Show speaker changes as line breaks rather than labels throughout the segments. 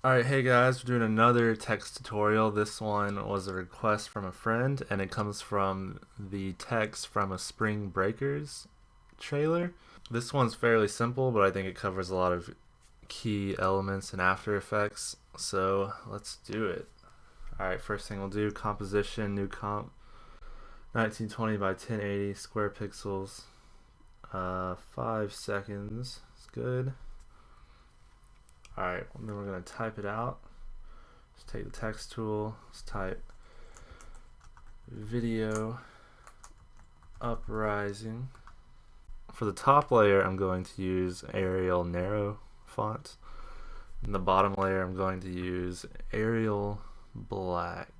Alright, hey guys, we're doing another text tutorial. This one was a request from a friend, and it comes from the text from a Spring Breakers trailer. This one's fairly simple, but I think it covers a lot of key elements in After Effects, so let's do it. Alright, first thing we'll do, composition, new comp, 1920 by 1080 square pixels, 5 seconds, it's good. Alright, then we're going to type it out. Just take the text tool, let's type video uprising. For the top layer, I'm going to use Arial narrow font. In the bottom layer, I'm going to use Arial black.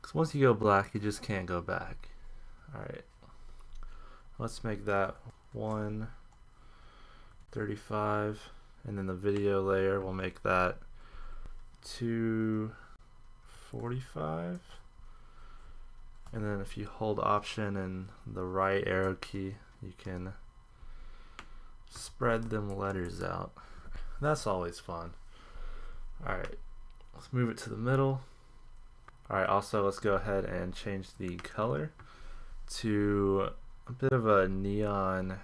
Because once you go black, you just can't go back. Alright, let's make that 135. And then the video layer, we'll make that 245. And then if you hold Option and the right arrow key, you can spread them letters out. That's always fun. Alright, let's move it to the middle. Alright, also let's go ahead and change the color to a bit of a neon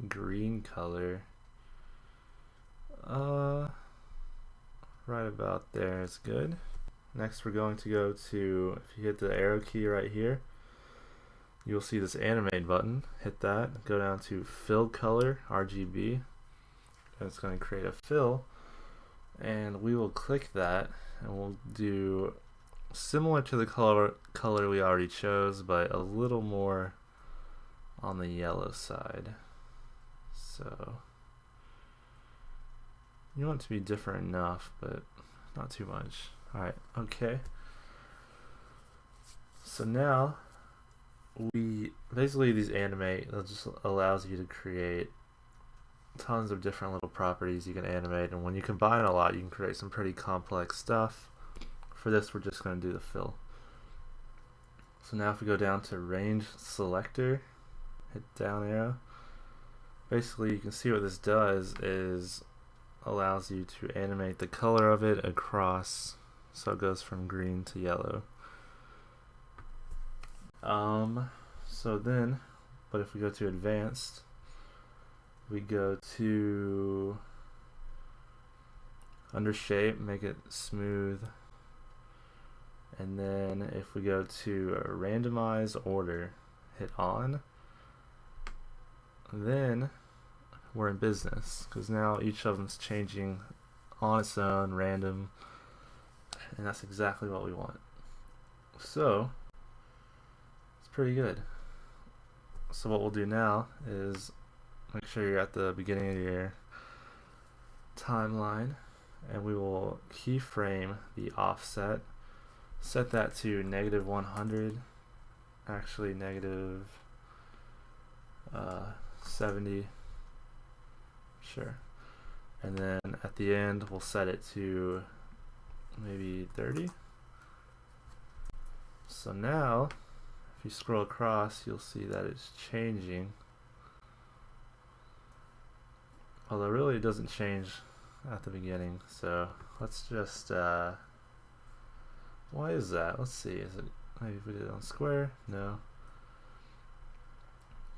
green color. Right about there is good. Next we're going to go to, if you hit the arrow key right here, you'll see this animate button. Hit that, go down to fill color, RGB, and it's going to create a fill, and we will click that and we'll do similar to the color we already chose, but a little more on the yellow side. So you want it to be different enough, but not too much. Alright, okay. So now, basically these animate, it just allows you to create tons of different little properties you can animate, and when you combine a lot, you can create some pretty complex stuff. For this, we're just going to do the fill. So now if we go down to range selector, hit down arrow, basically you can see what this does is allows you to animate the color of it across, so it goes from green to yellow. So then, but if we go to advanced, we go to under shape, make it smooth, and then if we go to randomize order, hit on, then we're in business, because now each of them's changing on its own, random, and that's exactly what we want. So it's pretty good. So what we'll do now is make sure you're at the beginning of your timeline, and we will keyframe the offset, set that to -100, actually negative 70, sure, and then at the end we'll set it to maybe 30. So now if you scroll across, you'll see that it's changing, although really it doesn't change at the beginning. So let's just why is that? Let's see, is it maybe if we did it on square? No.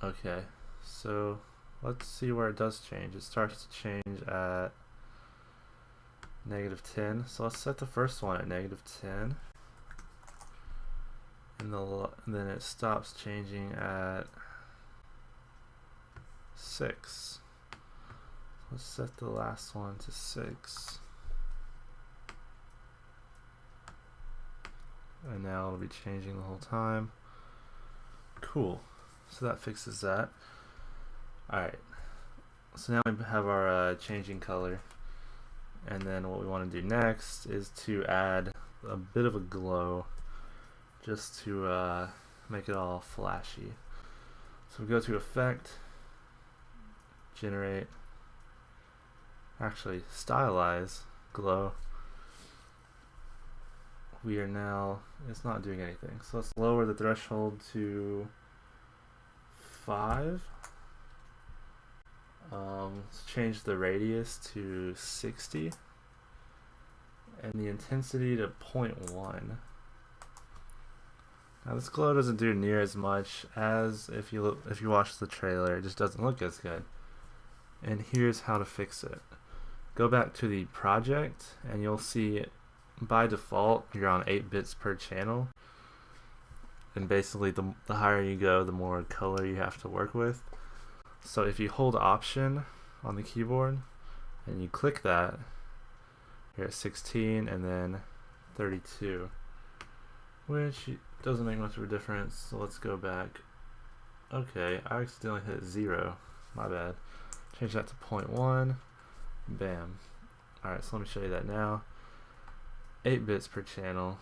Okay, so let's see where it does change. It starts to change at -10. So let's set the first one at -10, and then it stops changing at 6. Let's set the last one to 6, and now it'll be changing the whole time. Cool. So that fixes that. Alright, so now we have our changing color, and then what we want to do next is to add a bit of a glow, just to make it all flashy. So we go to Effect, Generate, actually Stylize, Glow. We are now, it's not doing anything, so let's lower the threshold to 5. Let's change the radius to 60, and the intensity to 0.1. Now this glow doesn't do near as much as if you watch the trailer. It just doesn't look as good. And here's how to fix it. Go back to the project and you'll see by default you're on 8 bits per channel. And basically the higher you go, the more color you have to work with. So if you hold Option on the keyboard and you click that, you're at 16 and then 32, which doesn't make much of a difference. So let's go back. Okay, I accidentally hit 0. My bad. Change that to 0.1. Bam. Alright, so let me show you that now. 8 bits per channel,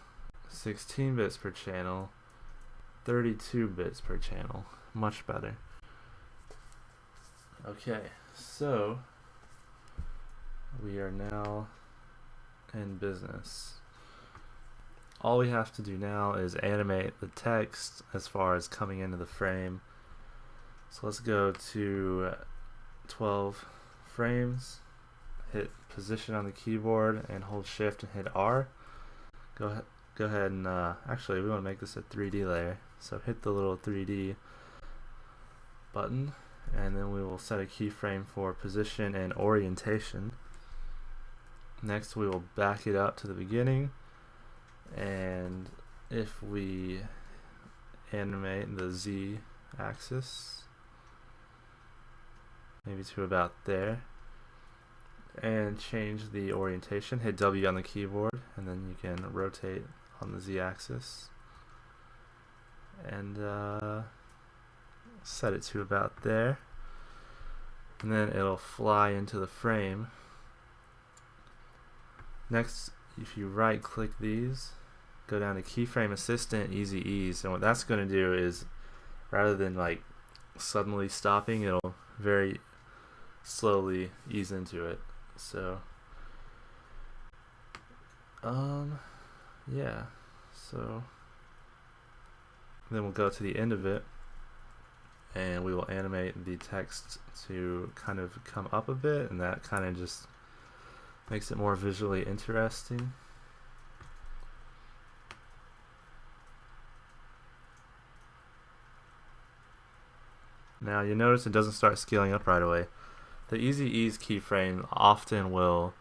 16 bits per channel, 32 bits per channel. Much better. Okay, so we are now in business. All we have to do now is animate the text as far as coming into the frame. So let's go to 12 frames, hit position on the keyboard and hold shift and hit R. Go ahead and actually we want to make this a 3D layer, so hit the little 3D button and then we will set a keyframe for position and orientation. Next we will back it up to the beginning, and if we animate the Z axis maybe to about there and change the orientation, hit W on the keyboard and then you can rotate on the Z axis and set it to about there, and then it'll fly into the frame. Next, if you right click these, go down to Keyframe Assistant, Easy Ease, and what that's going to do is rather than like suddenly stopping, it'll very slowly ease into it. So yeah, so then we'll go to the end of it and we will animate the text to kind of come up a bit, and that kind of just makes it more visually interesting. Now you notice it doesn't start scaling up right away. The Easy Ease keyframe often will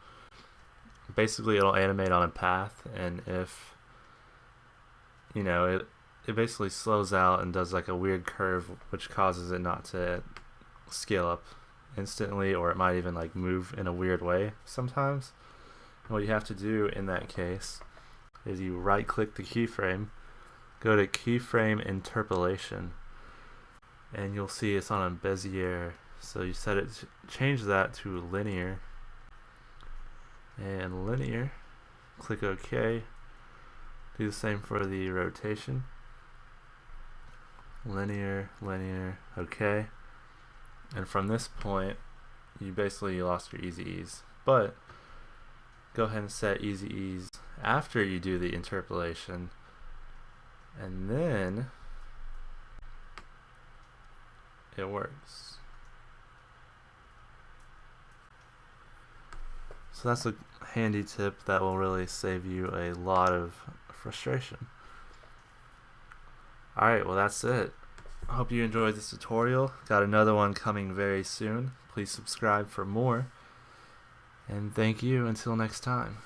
basically it'll animate on a path, and if you know it basically slows out and does like a weird curve which causes it not to scale up instantly, or it might even like move in a weird way sometimes. And what you have to do in that case is you right click the keyframe, go to keyframe interpolation, and you'll see it's on a Bezier. So you set it, change that to linear, and linear, click OK. Do the same for the rotation. Linear, linear, OK. And from this point, you basically lost your Easy Ease. But go ahead and set Easy Ease after you do the interpolation, and then it works. So that's a handy tip that will really save you a lot of frustration. Alright, well that's it. I hope you enjoyed this tutorial. Got another one coming very soon. Please subscribe for more. And thank you until next time.